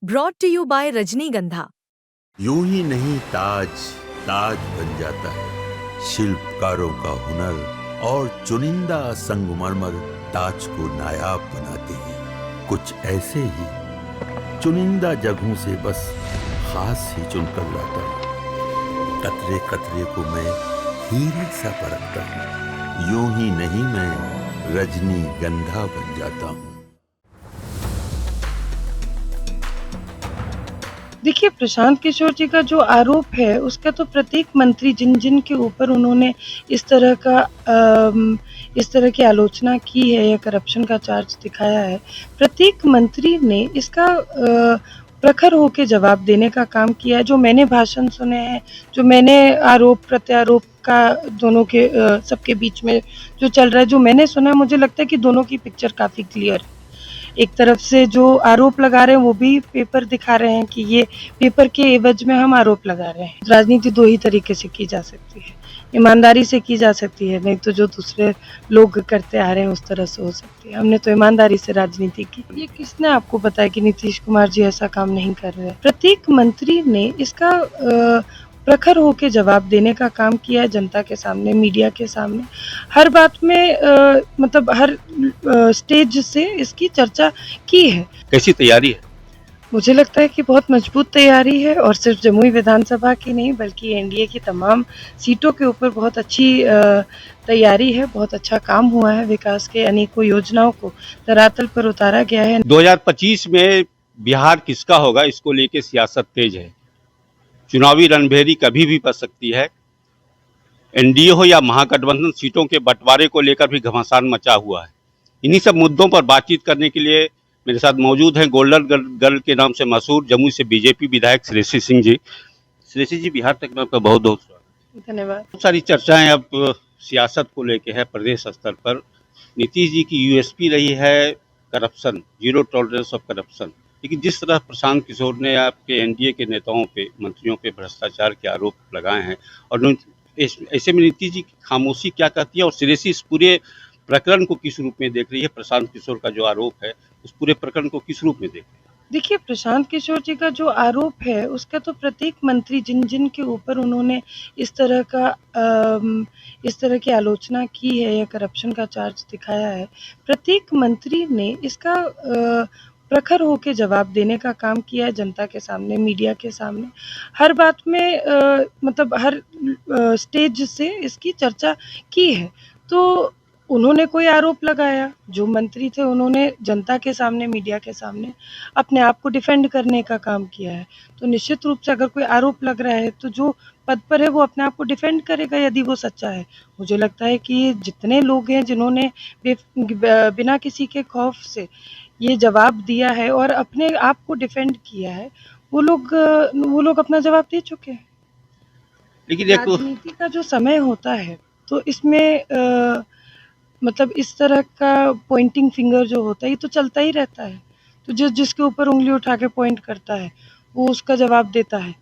Brought to you bye रजनीगंधा। यूं ही नहीं ताज ताज बन जाता है, शिल्पकारों का हुनर और चुनिंदा संगमरमर ताज को नायाब बनाते हैं। कुछ ऐसे ही चुनिंदा जगहों से बस खास ही चुनकर लाता हूँ। कतरे कतरे को मैं हीरे सा परखता हूँ। यूं ही नहीं मैं रजनीगंधा बन जाता हूँ। देखिए, प्रशांत किशोर जी का जो आरोप है, उसका तो प्रत्येक मंत्री जिन के ऊपर उन्होंने इस तरह की आलोचना की है या करप्शन का चार्ज दिखाया है, प्रत्येक मंत्री ने इसका प्रखर होके जवाब देने का काम किया है। जो मैंने भाषण सुने हैं, जो मैंने आरोप प्रत्यारोप का दोनों के सबके बीच में जो चल रहा है, जो मैंने सुना है, मुझे लगता है कि दोनों की पिक्चर काफ़ी क्लियर है। एक तरफ से जो आरोप लगा रहे हैं वो भी पेपर दिखा रहे हैं कि ये पेपर के एवज में हम आरोप लगा रहे हैं। राजनीति दो ही तरीके से की जा सकती है, ईमानदारी से की जा सकती है, नहीं तो जो दूसरे लोग करते आ रहे हैं उस तरह से हो सकती है। हमने तो ईमानदारी से राजनीति की। ये किसने आपको बताया कि नीतीश कुमार जी ऐसा काम नहीं कर रहे हैं? प्रत्येक मंत्री ने इसका प्रखर होके जवाब देने का काम किया है, जनता के सामने, मीडिया के सामने, हर बात में मतलब हर स्टेज से इसकी चर्चा की है। कैसी तैयारी है? मुझे लगता है कि बहुत मजबूत तैयारी है, और सिर्फ जमुई विधानसभा की नहीं बल्कि एनडीए की तमाम सीटों के ऊपर बहुत अच्छी तैयारी है। बहुत अच्छा काम हुआ है, विकास के अनेकों योजनाओं को धरातल पर उतारा गया है। 2025 में बिहार किसका होगा, इसको लेके सियासत तेज है। चुनावी रणभेरी कभी भी पड़ सकती है। एनडीए हो या महागठबंधन, सीटों के बंटवारे को लेकर भी घमासान मचा हुआ है। इन्हीं सब मुद्दों पर बातचीत करने के लिए मेरे साथ मौजूद हैं गोल्डन गर्ल के नाम से मशहूर जमुई से बीजेपी विधायक श्रेयसी सिंह जी। श्रेयसी जी, बिहार तक में आपका बहुत बहुत स्वागत। धन्यवाद। बहुत सारी चर्चाएं अब सियासत को लेके है प्रदेश स्तर पर। नीतीश जी की यूएसपी रही है corruption, zero tolerance of corruption. लेकिन जिस तरह प्रशांत किशोर ने आपके एनडीए के नेताओं पे, मंत्रियों पे भ्रष्टाचार के आरोप लगाए हैं, और ऐसे में नीतीश जी की खामोशी क्या कहती है, और श्रेयसी इस पूरे प्रकरण को किस रूप में देख रही है? प्रशांत किशोर का जो आरोप है, उस पूरे प्रकरण को किस रूप में देख रही है? देखिए, प्रशांत किशोर जी का जो आरोप है, उसका तो प्रत्येक मंत्री जिन के ऊपर उन्होंने इस तरह की आलोचना की है या करप्शन का चार्ज दिखाया है, प्रत्येक मंत्री ने इसका प्रखर होके जवाब देने का काम किया है, जनता के सामने, मीडिया के सामने, हर बात में मतलब हर स्टेज से इसकी चर्चा की है। तो उन्होंने कोई आरोप लगाया, जो मंत्री थे उन्होंने जनता के सामने, मीडिया के सामने अपने आप को डिफेंड करने का काम किया है। तो निश्चित रूप से अगर कोई आरोप लग रहा है, तो जो पद पर है वो अपने आप को डिफेंड करेगा यदि वो सच्चा है। मुझे लगता है कि जितने लोग हैं जिन्होंने बिना किसी के खौफ से ये जवाब दिया है और अपने आप को डिफेंड किया है, वो लोग अपना जवाब दे चुके हैं। लेकिन राजनीति का जो समय होता है, तो इसमें मतलब इस तरह का पॉइंटिंग फिंगर जो होता है, ये तो चलता ही रहता है। तो जिसके ऊपर उंगली उठा के पॉइंट करता है, वो उसका जवाब देता है।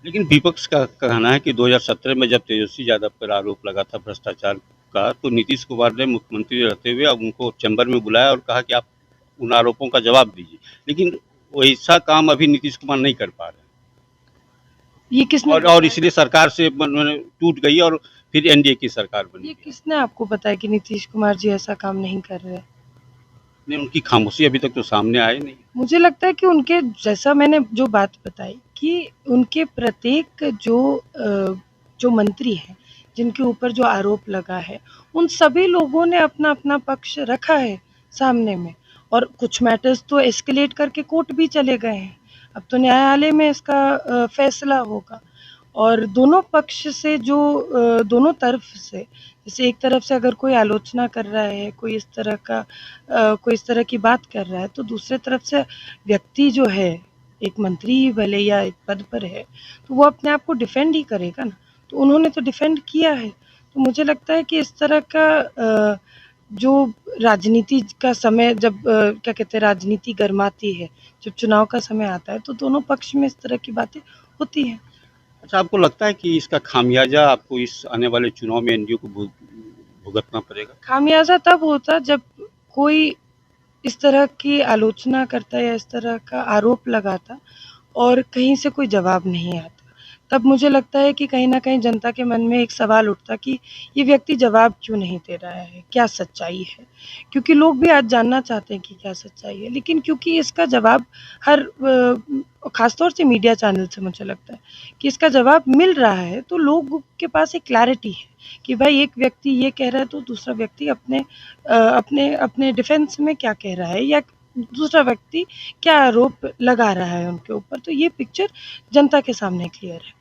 लेकिन विपक्ष का कहना है कि 2017 में जब तेजस्वी यादव पर आरोप लगा था भ्रष्टाचार का, तो नीतीश कुमार ने मुख्यमंत्री रहते हुए अब उनको चैम्बर में बुलाया और कहा कि आप उन आरोपों का जवाब दीजिए। लेकिन वैसा काम अभी नीतीश कुमार नहीं कर पा रहे ये किसने और इसलिए सरकार से टूट गई और फिर एनडीए की सरकार बनी। ये किसने आपको बताया कि नीतीश कुमार जी ऐसा काम नहीं कर रहे हैं? नहीं, उनकी खामोशी अभी तक तो सामने आई नहीं। मुझे लगता है कि उनके, जैसा मैंने जो बात बताई, कि उनके प्रत्येक जो मंत्री हैं, जिनके ऊपर जो आरोप लगा है, उन सभी लोगों ने अपना-अपना पक्ष रखा है सामने में, और कुछ मैटर्स तो एस्केलेट करके कोर्ट भी चले गए हैं। अब तो न्यायालय में इसका फैसला होगा, और दोनों पक्ष से दोनों तरफ से, जैसे एक तरफ से अगर कोई आलोचना कर रहा है, कोई इस तरह की बात कर रहा है, तो दूसरे तरफ से व्यक्ति जो है, एक मंत्री ही भले या एक पद पर है, तो वो अपने आप को डिफेंड ही करेगा ना। तो उन्होंने तो डिफेंड किया है। तो मुझे लगता है कि इस तरह का जो राजनीति का समय, जब क्या कहते हैं, राजनीति गरमाती है, जब चुनाव का समय आता है, तो दोनों पक्ष में इस तरह की बातें होती हैं। अच्छा, आपको लगता है कि इसका खामियाजा आपको इस आने वाले चुनाव में एनडीए को भुगतना पड़ेगा? खामियाजा तब होता जब कोई इस तरह की आलोचना करता या इस तरह का आरोप लगाता और कहीं से कोई जवाब नहीं आता, तब मुझे लगता है कि कहीं न कहीं जनता के मन में एक सवाल उठता कि ये व्यक्ति जवाब क्यों नहीं दे रहा है? क्या सच्चाई है? क्योंकि लोग भी आज जानना चाहते हैं कि क्या सच्चाई है, लेकिन क्योंकि इसका जवाब हर ख़ासतौर से मीडिया चैनल से मुझे लगता है कि इसका जवाब मिल रहा है, तो लोगों के पास एक क्लैरिटी है कि भाई एक व्यक्ति ये कह रहा है तो दूसरा व्यक्ति अपने डिफेंस में क्या कह रहा है या दूसरा व्यक्ति क्या आरोप लगा रहा है उनके ऊपर, तो ये पिक्चर जनता के सामने क्लियर है।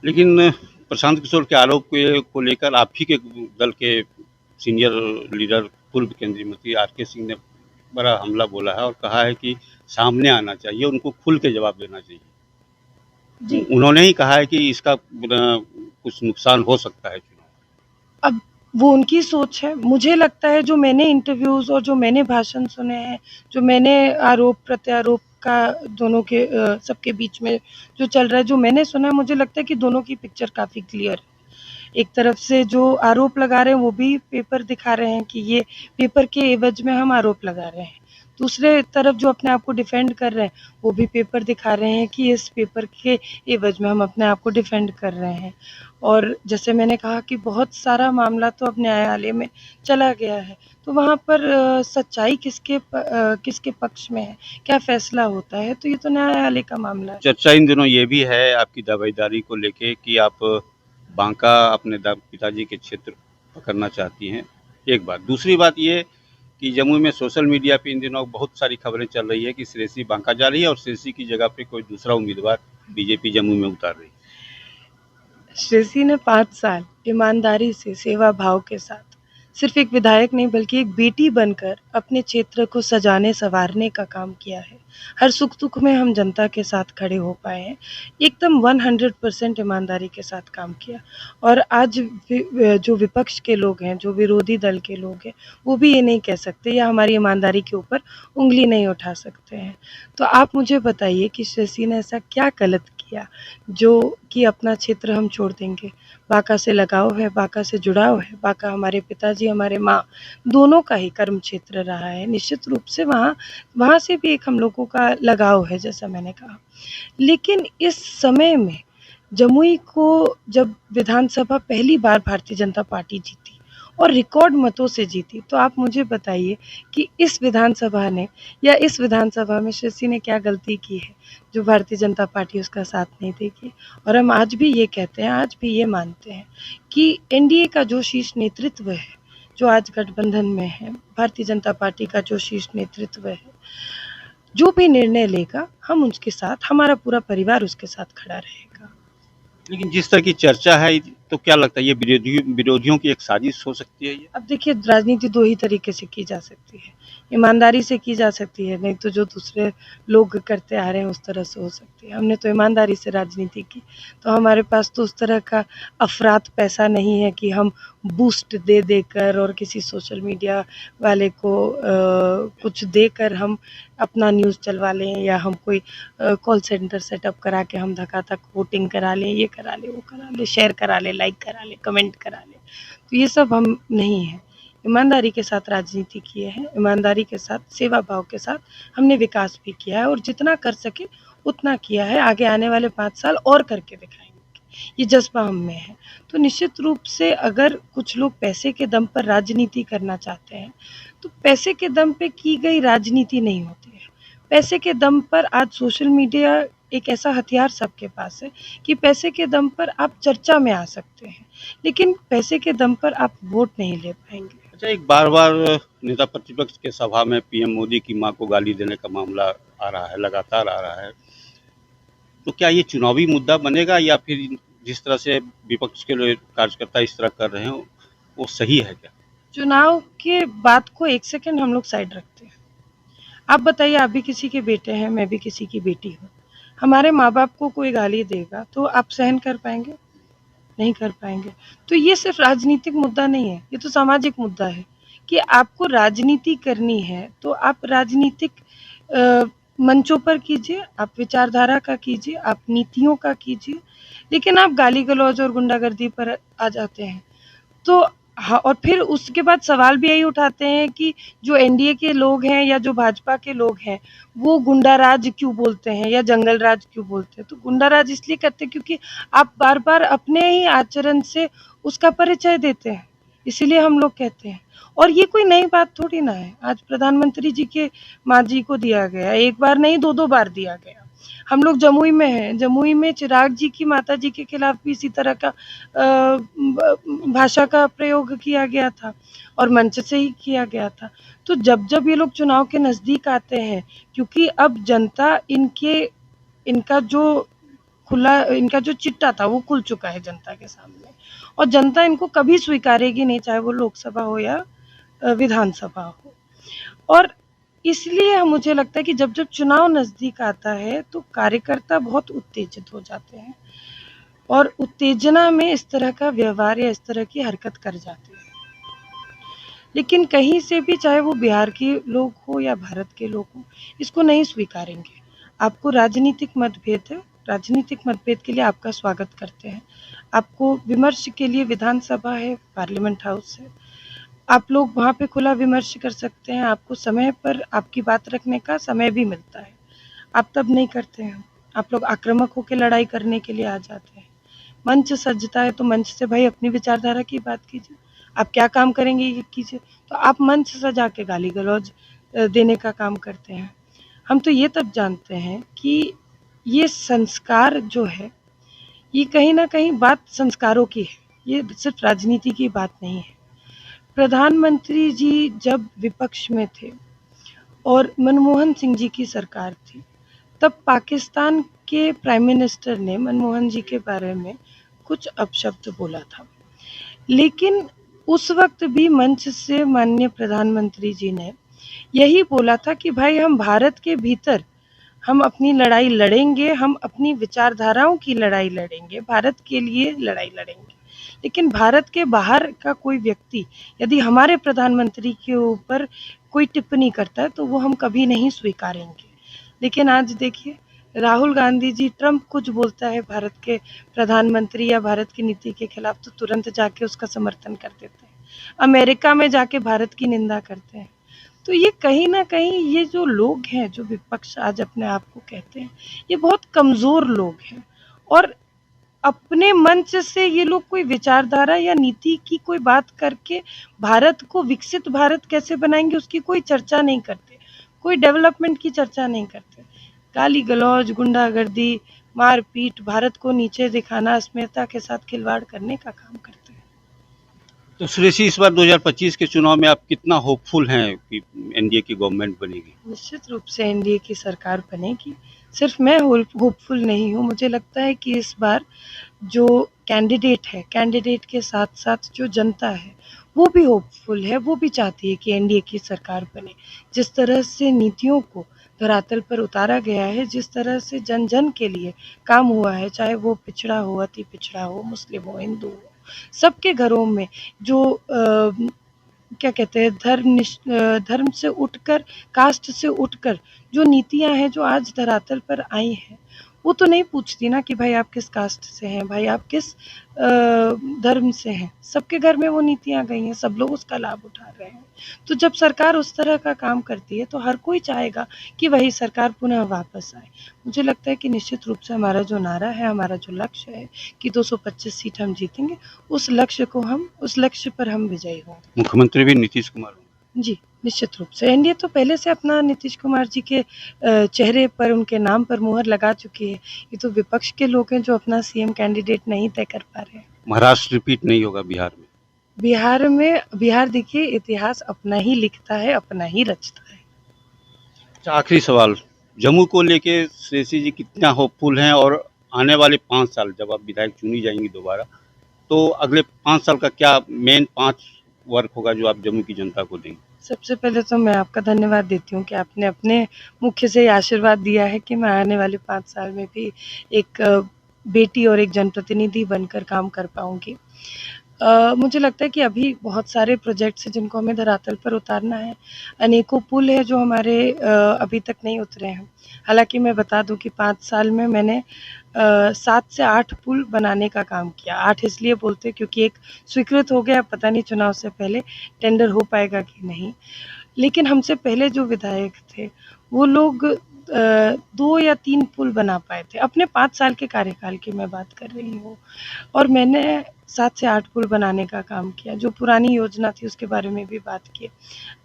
लेकिन प्रशांत किशोर के आरोप को लेकर आप ही के दल के सीनियर लीडर पूर्व केंद्रीय मंत्री आर.के. सिंह ने बड़ा हमला बोला है और कहा है कि सामने आना चाहिए, उनको खुल के जवाब देना चाहिए। जी। उन्होंने ही कहा है कि इसका कुछ नुकसान हो सकता है चुनाव। अब वो उनकी सोच है। मुझे लगता है जो मैंने इंटरव्यूज़ और जो मैंने भाषण सुने हैं, जो मैंने आरोप-प्रत्यारोप का दोनों के सबके बीच में जो चल रहा है, जो मैंने सुना है, मुझे लगता है कि दोनों की पिक्चर काफ़ी क्लियर है। एक तरफ से जो आरोप लगा रहे हैं वो भी पेपर दिखा रहे हैं कि ये पेपर के एवज़ में हम आरोप लगा रहे हैं। दूसरे तरफ जो अपने आप को डिफेंड कर रहे हैं, वो भी पेपर दिखा रहे हैं कि इस पेपर के एवज़ में हम अपने आप को डिफेंड कर रहे हैं। और जैसे मैंने कहा कि बहुत सारा मामला तो अब न्यायालय में चला गया है, तो वहाँ पर सच्चाई किसके पक्ष में है, क्या फ़ैसला होता है, तो ये तो न्यायालय का मामला है। चर्चा इन दिनों ये भी है आपकी दावेदारी को लेके कि आप बांका अपने पिताजी के क्षेत्र पकड़ना चाहती हैं, एक बात। दूसरी बात ये कि जमुई में सोशल मीडिया पे इन दिनों बहुत सारी खबरें चल रही है कि श्रेयसी बांका जा रही है और श्रेयसी की जगह पे कोई दूसरा उम्मीदवार बीजेपी जमुई में उतार रही है। श्रेयसी ने 5 साल ईमानदारी से, सेवा भाव के साथ सिर्फ एक विधायक नहीं बल्कि एक बेटी बनकर अपने क्षेत्र को सजाने-सँवारने का काम किया है। हर सुख-दुख में हम जनता के साथ खड़े हो पाए हैं। एकदम 100% ईमानदारी के साथ काम किया और आज जो विपक्ष के लोग हैं, जो विरोधी दल के लोग हैं, वो भी ये नहीं कह सकते या हमारी ईमानदारी के ऊपर उँगली नहीं उठा सकते हैं। तो आप मुझे बताइए कि श्रेयसी ने ऐसा क्या गलत किया जो कि अपना क्षेत्र हम छोड़ देंगे? बांका से लगाव है, बांका से जुड़ाव है, बांका हमारे पिताजी, हमारे माँ दोनों का ही कर्म क्षेत्र रहा है। निश्चित रूप से वहाँ से भी एक हम लोगों का लगाव है जैसा मैंने कहा। लेकिन इस समय में जमुई को जब विधानसभा पहली बार भारतीय जनता पार्टी जीती और रिकॉर्ड मतों से जीती, तो आप मुझे बताइए कि इस विधानसभा ने या इस विधानसभा में श्रेयसी ने क्या गलती की है, जो भारतीय जनता पार्टी उसका साथ नहीं देगी? और हम आज भी ये कहते हैं, आज भी ये मानते हैं कि एनडीए का जो शीर्ष नेतृत्व है, जो आज गठबंधन में है, भारतीय जनता पार्टी का जो शीर्ष नेतृत्व है, जो भी निर्णय लेगा, हम उसके साथ, हमारा पूरा परिवार उसके साथ खड़ा रहेगा। लेकिन जिस तरह की चर्चा है, तो क्या लगता है ये विरोधियों की एक साजिश हो सकती है ये? अब देखिए राजनीति 2 ही तरीके से की जा सकती है, ईमानदारी से की जा सकती है, नहीं तो जो दूसरे लोग करते आ रहे हैं उस तरह से हो सकती है। हमने तो ईमानदारी से राजनीति की, तो हमारे पास तो उस तरह का अफ़रात पैसा नहीं है कि हम बूस्ट दे देकर और किसी सोशल मीडिया वाले को कुछ देकर हम अपना न्यूज़ चलवा लें या हम कोई कॉल सेंटर सेटअप करा के हम धकाधक वोटिंग करा लें, ये करा लें, वो करा लें, शेयर करा लें, लाइक करा लें, कमेंट करा लें। तो ये सब हम नहीं हैं। ईमानदारी के साथ राजनीति किए हैं, ईमानदारी के साथ, सेवा भाव के साथ हमने विकास भी किया है और जितना कर सके उतना किया है। आगे आने वाले 5 साल और करके दिखाएँगे। ये जज़्बा हम में है। तो निश्चित रूप से अगर कुछ लोग पैसे के दम पर राजनीति करना चाहते हैं, तो पैसे के दम पे की गई राजनीति नहीं होती है। पैसे के दम पर आज सोशल मीडिया एक ऐसा हथियार सबके पास है कि पैसे के दम पर आप चर्चा में आ सकते हैं, लेकिन पैसे के दम पर आप वोट नहीं ले पाएँगे। अच्छा, एक बार-बार नेता प्रतिपक्ष के सभा में पीएम मोदी की मां को गाली देने का मामला आ रहा है, लगातार आ रहा है। तो क्या ये चुनावी मुद्दा बनेगा या फिर जिस तरह से विपक्ष के लोग कार्यकर्ता इस तरह कर रहे हैं, वो सही है क्या? चुनाव के बात को 1 सेकंड हम लोग साइड रखते हैं। आप बताइए, आप भी किसी के बेटे हैं, मैं भी किसी की बेटी हूँ। हमारे माँ-बाप को कोई गाली देगा तो आप सहन कर पाएँगे? नहीं कर पाएँगे। तो ये सिर्फ़ राजनीतिक मुद्दा नहीं है, ये तो सामाजिक मुद्दा है कि आपको राजनीति करनी है, तो आप राजनीतिक मंचों पर कीजिए, आप विचारधारा का कीजिए, आप नीतियों का कीजिए, लेकिन आप गाली-गलौज और गुंडागर्दी पर आ जाते हैं। तो हाँ, और फिर उसके बाद सवाल भी यही उठाते हैं कि जो एनडीए के लोग हैं या जो भाजपा के लोग हैं, वो गुंडा राज क्यों बोलते हैं या जंगल राज क्यों बोलते हैं? तो गुंडा राज इसलिए करते हैं क्योंकि आप बार-बार अपने ही आचरण से उसका परिचय देते हैं, इसीलिए हम लोग कहते हैं। और ये कोई नई बात थोड़ी ना है, आज प्रधानमंत्री जी के माँ जी को दिया गया, एक बार नहीं 2-2 बार दिया गया। हम लोग जमुई में हैं, जमुई में चिराग जी की माताजी के खिलाफ भी इसी तरह का भाषा का प्रयोग किया गया था और मंच से ही किया गया था। तो जब-जब ये लोग चुनाव के नज़दीक आते हैं, क्योंकि अब जनता इनका जो इनका जो चिट्टा था वो खुल चुका है जनता के सामने और जनता इनको कभी स्वीकारेगी नहीं, चाहे वो लोकसभा हो या विधानसभा हो। और इसलिए मुझे लगता है कि जब-जब चुनाव नज़दीक आता है तो कार्यकर्ता बहुत उत्तेजित हो जाते हैं और उत्तेजना में इस तरह का व्यवहार या इस तरह की हरकत कर जाते हैं। लेकिन कहीं से भी, चाहे वो बिहार के लोग हो या भारत के लोग हों, इसको नहीं स्वीकारेंगे। आपको राजनीतिक मतभेद है, राजनीतिक मतभेद के लिए आपका स्वागत करते हैं। आपको विमर्श के लिए विधानसभा है, पार्लियामेंट हाउस है। आप लोग वहाँ पे खुला विमर्श कर सकते हैं, आपको समय पर आपकी बात रखने का समय भी मिलता है। आप तब नहीं करते हैं, आप लोग आक्रामक होके लड़ाई करने के लिए आ जाते हैं। मंच सजता है तो मंच से भाई अपनी विचारधारा की बात कीजिए, आप क्या काम करेंगे ये कीजिए। तो आप मंच सजा के गाली-गलौज देने का काम करते हैं। हम तो ये तब जानते हैं कि ये संस्कार जो है, ये कहीं न कहीं बात संस्कारों की है, ये सिर्फ़ राजनीति की बात नहीं है। प्रधानमंत्री जी जब विपक्ष में थे और मनमोहन सिंह जी की सरकार थी, तब पाकिस्तान के प्राइम मिनिस्टर ने मनमोहन जी के बारे में कुछ अपशब्द बोला था। लेकिन उस वक़्त भी मंच से माननीय प्रधानमंत्री जी ने यही बोला था कि भाई हम भारत के भीतर हम अपनी लड़ाई लड़ेंगे, हम अपनी विचारधाराओं की लड़ाई लड़ेंगे, भारत के लिए लड़ाई लड़ेंगे। लेकिन भारत के बाहर का कोई व्यक्ति यदि हमारे प्रधानमंत्री के ऊपर कोई टिप्पणी करता है तो वो हम कभी नहीं स्वीकारेंगे। लेकिन आज देखिए, राहुल गांधी जी, ट्रंप कुछ बोलता है भारत के प्रधानमंत्री या भारत की नीति के खिलाफ तो तुरंत जाके उसका समर्थन कर देते हैं। अमेरिका में जाके भारत की निंदा करते हैं। तो ये कहीं न कहीं ये जो लोग हैं, जो विपक्ष आज अपने आप को कहते हैं, ये बहुत कमज़ोर लोग हैं और अपने मंच से ये लोग कोई विचारधारा या नीति की कोई बात करके भारत को विकसित भारत कैसे बनाएँगे उसकी कोई चर्चा नहीं करते, कोई डेवलपमेंट की चर्चा नहीं करते। गाली-गलौज, गुंडागर्दी, मार-पीट, भारत को नीचे दिखाना, अस्मिता के साथ खिलवाड़ करने का काम करते हैं। तो सुरेशी, इस बार 2025 के चुनाव में आप कितना होपफुल हैं कि एनडीए की गवर्नमेंट बनेगी? निश्चित रूप से एनडीए की सरकार बनेगी। सिर्फ मैं होपफुल नहीं हूँ, मुझे लगता है कि इस बार जो कैंडिडेट है, कैंडिडेट के साथ-साथ जो जनता है, वो भी होपफुल है, वो भी चाहती है कि एनडीए की सरकार बने। जिस तरह से नीतियों को धरातल पर उतारा गया है, जिस तरह से जन-जन के लिए काम हुआ है, चाहे वो पिछड़ा हो, अति पिछड़ा हो, मुस्लिम हो, हिंदू हो, सबके घरों में जो क्या कहते हैं, धर्म से उठकर, कास्ट से उठकर जो नीतियाँ हैं, जो आज धरातल पर आई हैं, वो तो नहीं पूछती ना कि भाई आप किस कास्ट से हैं, भाई आप किस धर्म से हैं। सबके घर में वो नीतियाँ गई हैं, सब लोग उसका लाभ उठा रहे हैं। तो जब सरकार उस तरह का काम करती है, तो हर कोई चाहेगा कि वही सरकार पुनः वापस आए। मुझे लगता है कि निश्चित रूप से हमारा जो नारा है, हमारा जो लक्ष्य है कि 225 सीट हम जीतेंगे, उस लक्ष्य पर हम विजयी होंगे। मुख्यमंत्री भी नीतीश कुमार होंगे? जी, निश्चित रूप से। एनडीए तो पहले से अपना नीतीश कुमार जी के चेहरे पर, उनके नाम पर मुहर लगा चुकी है। ये तो विपक्ष के लोग हैं जो अपना सीएम कैंडिडेट नहीं तय कर पा रहे हैं। महाराष्ट्र रिपीट नहीं होगा बिहार में? बिहार देखिए, इतिहास अपना ही लिखता है, अपना ही रचता है। अच्छा, आखिरी सवाल, जम्मू को लेके सुरेशी जी कितना होपफुल हैं और आने वाले 5 साल जब आप विधायक चुनी जाएंगी दोबारा, तो अगले 5 साल का क्या मेन 5 वर्क होगा जो आप जम्मू की जनता को देंगे? सबसे पहले तो मैं आपका धन्यवाद देती हूँ कि आपने अपने मुख्य से आशीर्वाद दिया है कि मैं आने वाले 5 साल में भी एक बेटी और एक जनप्रतिनिधि बनकर काम कर पाऊँगी। मुझे लगता है कि अभी बहुत सारे प्रोजेक्ट्स हैं जिनको हमें धरातल पर उतारना है। अनेकों पुल हैं जो हमारे अभी तक नहीं उतरे हैं। हालाँकि मैं बता दूँ कि 5 साल में मैंने 7 से 8 पुल बनाने का काम किया। 8 इसलिए बोलते हैं क्योंकि एक स्वीकृत हो गया, पता नहीं चुनाव से पहले टेंडर हो पाएगा कि नहीं। लेकिन हमसे पहले जो विधायक थे, वो लोग 2 या 3 पुल बना पाए थे। अपने 5 साल के कार्यकाल की मैं बात कर रही हूँ। और मैंने 7 से 8 पुल बनाने का काम किया। जो पुरानी योजना थी उसके बारे में भी बात की।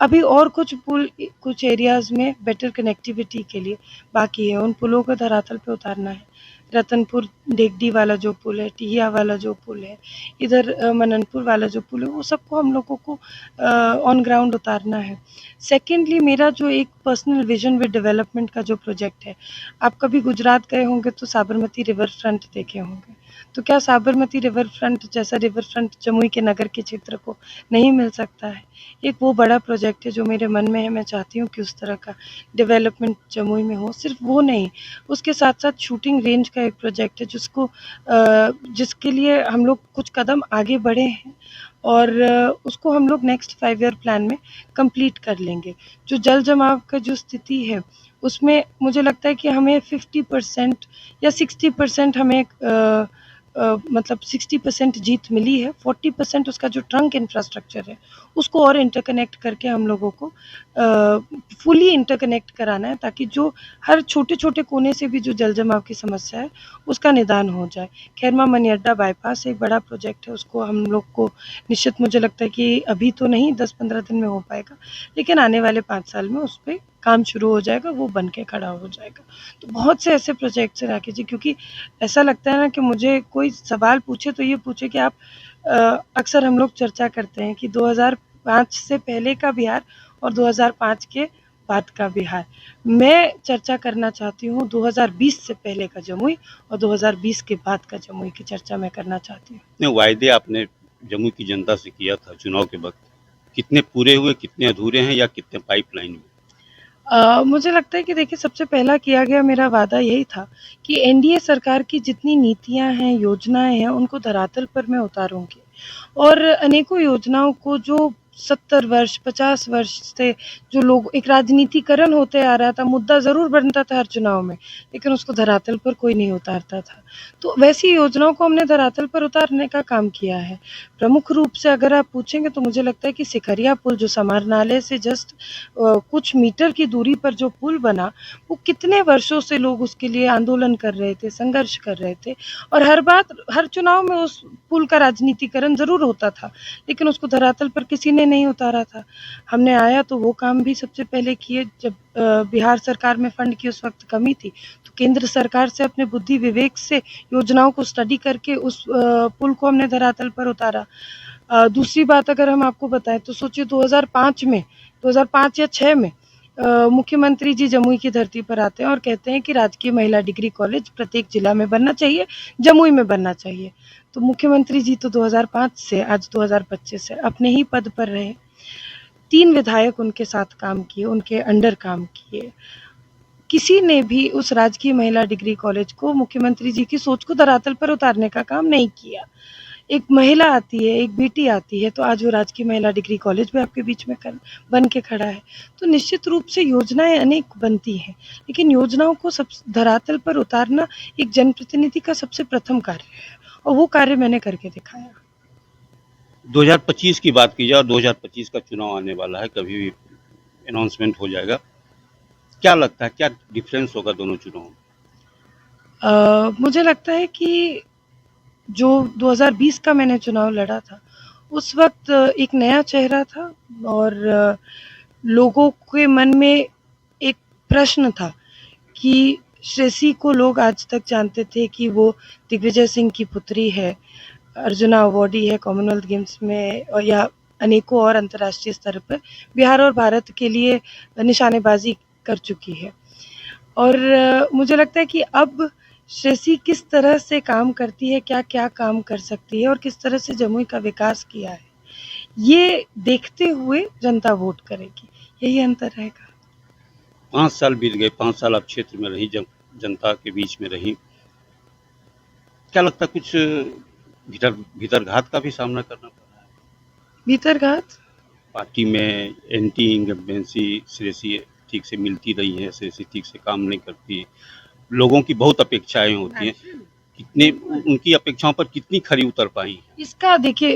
अभी और कुछ पुल कुछ एरियाज़ में बेटर कनेक्टिविटी के लिए बाकी है, उन पुलों को धरातल पे उतारना है। रतनपुर डेगडी वाला जो पुल है, टिहिया वाला जो पुल है, इधर मननपुर वाला जो पुल है, वो सबको हम लोगों को ऑन ग्राउंड उतारना है। सेकेंडली मेरा जो एक पर्सनल विज़न विद डेवलपमेंट का जो प्रोजेक्ट है, आप कभी गुजरात गए होंगे तो साबरमती रिवर फ्रंट देखे होंगे। तो क्या साबरमती रिवर फ्रंट जैसा रिवर फ्रंट जमुई के नगर के क्षेत्र को नहीं मिल सकता है? एक वो बड़ा प्रोजेक्ट है जो मेरे मन में है, मैं चाहती हूँ कि उस तरह का डेवलपमेंट जमुई में हो। सिर्फ वो नहीं, उसके साथ-साथ शूटिंग रेंज का एक प्रोजेक्ट है जिसके लिए हम लोग कुछ कदम आगे बढ़े हैं और उसको हम लोग नेक्स्ट 5 ईयर प्लान में कंप्लीट कर लेंगे। जो जल जमाव का जो स्थिति है, उसमें मुझे लगता है कि हमें 50% या 60% हमें मतलब 60% जीत मिली है। 40% उसका जो ट्रंक इंफ्रास्ट्रक्चर है, उसको और इंटरकनेक्ट करके हम लोगों को फुली इंटरकनेक्ट कराना है ताकि जो हर छोटे-छोटे कोने से भी जो जल जमाव की समस्या है, उसका निदान हो जाए। खैरमा मनियड्डा बाईपास एक बड़ा प्रोजेक्ट है, उसको हम लोग को निश्चित मुझे लगता है कि अभी तो नहीं 10-15 दिन में हो पाएगा, लेकिन आने वाले 5 साल में उस पे काम शुरू हो जाएगा, वो बन के खड़ा हो जाएगा। तो बहुत से ऐसे प्रोजेक्ट्स हैं राकेश जी, क्योंकि ऐसा लगता है ना कि मुझे कोई सवाल पूछे तो ये पूछे कि आप अक्सर हम लोग चर्चा करते हैं कि 2005 से पहले का बिहार और 2005 के बाद का बिहार। मैं चर्चा करना चाहती हूँ 2020 से पहले का जमुई और 2020 के बाद का जमुई की चर्चा मैं करना चाहती हूँ। कितने वायदे आपने जम्मू की जनता से किया था चुनाव के वक्त, कितने पूरे हुए, कितने अधूरे हैं या कितने पाइपलाइन में? मुझे लगता है कि देखिए सबसे पहला किया गया मेरा वादा यही था कि एनडीए सरकार की जितनी नीतियाँ हैं, योजनाएँ हैं, उनको धरातल पर मैं उतारूँगी और अनेकों योजनाओं को जो 70 वर्ष, 50 वर्ष से जो लोग एक राजनीतिकरण होते आ रहा था, मुद्दा ज़रूर बनता था हर चुनाव में, लेकिन उसको धरातल पर कोई नहीं उतारता था। तो वैसी योजनाओं को हमने धरातल पर उतारने का काम किया है। प्रमुख रूप से अगर आप पूछेंगे तो मुझे लगता है कि सिकरिया पुल जो समाहरणालय से जस्ट कुछ मीटर की दूरी पर जो पुल बना, वो कितने वर्षों से लोग उसके लिए आंदोलन कर रहे थे, संघर्ष कर रहे थे और हर चुनाव में उस पुल का राजनीतिकरण ज़रूर होता था, लेकिन उसको धरातल पर किसी ने नहीं उतारा था। हमने आया तो वो काम भी सबसे पहले किए जब बिहार सरकार में फंड की उस वक़्त कमी थी, तो केंद्र सरकार से अपने बुद्धि विवेक से योजनाओं को स्टडी करके उस पुल को हमने धरातल पर उतारा। दूसरी बात अगर हम आपको बताएँ तो सोचिए 2005 या 6 में मुख्यमंत्री जी जमुई की धरती पर आते हैं और कहते हैं कि राजकीय महिला डिग्री कॉलेज प्रत्येक जिला में बनना चाहिए, जमुई में बनना चाहिए। तो मुख्यमंत्री जी तो 2005 से आज 2025 है, अपने ही पद पर रहे। 3 विधायक उनके साथ काम किए, उनके अंडर काम किए। किसी ने भी उस राजकीय महिला डिग्री कॉलेज को मुख्यमंत्री जी की सोच को धरातल पर उतारने का काम नहीं किया। एक महिला आती है, एक बेटी आती है, तो आज वो राजकीय महिला डिग्री कॉलेज भी आपके बीच में बन के खड़ा है। तो निश्चित रूप से योजनाएँ अनेक बनती हैं, लेकिन योजनाओं को सब धरातल पर उतारना एक जनप्रतिनिधि का सबसे प्रथम कार्य है और वो कार्य मैंने करके दिखाया। 2025 की बात की जाए और 2025 का चुनाव आने वाला है, कभी भी अनाउंसमेंट हो जाएगा। क्या लगता है, क्या डिफरेंस होगा दोनों चुनावों में? मुझे लगता है कि जो 2020 का मैंने चुनाव लड़ा था, उस वक़्त एक नया चेहरा था और लोगों के मन में एक प्रश्न था कि श्रेयसी को लोग आज तक जानते थे कि वो दिग्विजय सिंह की पुत्री है, अर्जुना अवॉर्डी है कॉमनवेल्थ गेम्स में और या अनेकों और अंतर्राष्ट्रीय स्तर पर बिहार और भारत के लिए निशानेबाज़ी कर चुकी है। और मुझे लगता है कि अब श्रेयसी किस तरह से काम करती है, क्या-क्या काम कर सकती है और किस तरह से जमुई का विकास किया है, ये देखते हुए जनता वोट करेगी, यही अंतर रहेगा। 5 साल बीत गए, 5 साल आप क्षेत्र में रही, जनता के बीच में रही। क्या लगता है कुछ भीतरघात का भी सामना करना पड़ रहा है। भीतरघात पार्टी में एंटी इनकम्बेंसी सिरे से ठीक से मिलती नहीं है, सिरे से ठीक से काम नहीं करती। लोगों की बहुत अपेक्षाएं होती हैं, कितने उनकी अपेक्षाओं पर कितनी खरी उतर पाई हैं। इसका देखिए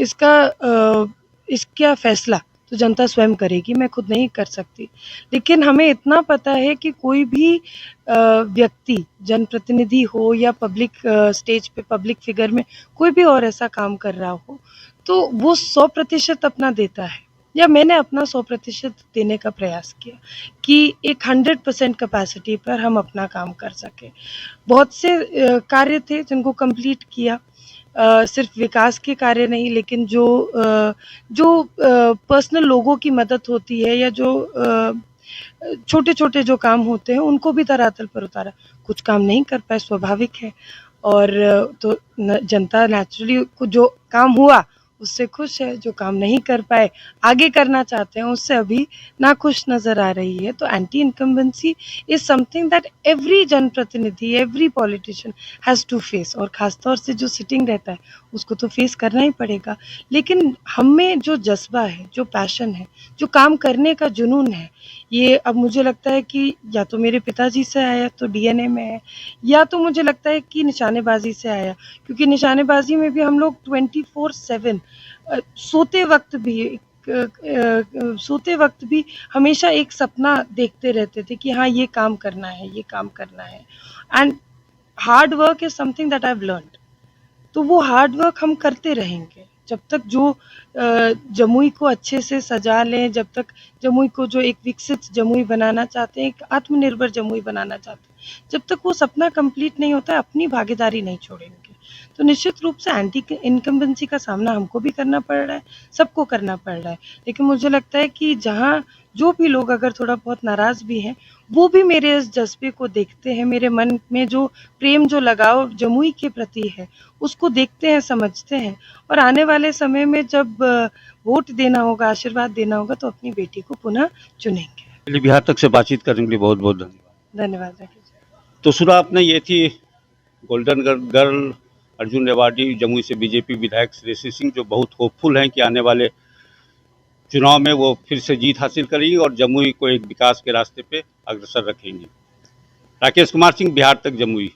इसका फैसला तो जनता स्वयं करेगी, मैं खुद नहीं कर सकती। लेकिन हमें इतना पता है कि कोई भी व्यक्ति, जनप्रतिनिधि हो या पब्लिक स्टेज पे पब्लिक फिगर में कोई भी और ऐसा काम कर रहा हो, तो वो 100% अपना देता है, या मैंने अपना 100% देने का प्रयास किया कि एक 100% कैपेसिटी पर हम अपना काम कर सकें। बहुत से कार्य थे जिनको कंप्लीट किया, सिर्फ विकास के कार्य नहीं, लेकिन जो पर्सनल लोगों की मदद होती है या जो छोटे-छोटे जो काम होते हैं उनको भी धरातल पर उतारा। कुछ काम नहीं कर पाए, स्वाभाविक है। और तो जनता नेचुरली जो काम हुआ उससे खुश है, जो काम नहीं कर पाए, आगे करना चाहते हैं, उससे अभी नाखुश नज़र आ रही है। तो anti incumbency is something that every जनप्रतिनिधि, every politician has to face, और ख़ास तौर से जो सिटिंग रहता है उसको तो फेस करना ही पड़ेगा। लेकिन हम में जो जज़्बा है, जो पैशन है, जो काम करने का जुनून है, ये अब मुझे लगता है कि या तो मेरे पिताजी से आया, तो डीएनए में है, या तो मुझे लगता है कि निशानेबाज़ी से आया, क्योंकि निशानेबाज़ी में भी हम लोग 24/7 सोते वक़्त भी हमेशा एक सपना देखते रहते थे कि हाँ, ये काम करना है, ये काम करना है। And hard work is something that I have learned. तो वो हार्ड वर्क हम करते रहेंगे जब तक जो जमुई को अच्छे से सजा लें, जब तक जमुई को जो एक विकसित जमुई बनाना चाहते हैं, एक आत्मनिर्भर जमुई बनाना चाहते हैं, जब तक वो सपना कंप्लीट नहीं होता है, अपनी भागीदारी नहीं छोड़ेंगे। तो निश्चित रूप से एंटी इनकम्बेंसी का सामना हमको भी करना पड़ रहा है, सबको करना पड़ रहा है। लेकिन मुझे लगता है कि जहाँ जो भी लोग अगर थोड़ा बहुत नाराज़ भी हैं, वो भी मेरे इस जज़्बे को देखते हैं, मेरे मन में जो प्रेम, जो लगाव जमुई के प्रति है, उसको देखते हैं, समझते हैं, और आने वाले समय में जब वोट देना होगा, आशीर्वाद देना होगा, तो अपनी बेटी को पुनः चुनेंगे। चलिए, बिहार तक से बातचीत करने के लिए बहुत बहुत धन्यवाद। धन्यवाद रखिए। तो सुना आपने, ये थी golden girl Arjun awardee Jamui से बीजेपी विधायक श्रेयसी सिंह, जो बहुत होपफुल हैं कि आने वाले चुनाव में वो फिर से जीत हासिल करेंगी और जमुई को एक विकास के रास्ते पे अग्रसर रखेंगी। राकेश कुमार सिंह, बिहार तक, जमुई।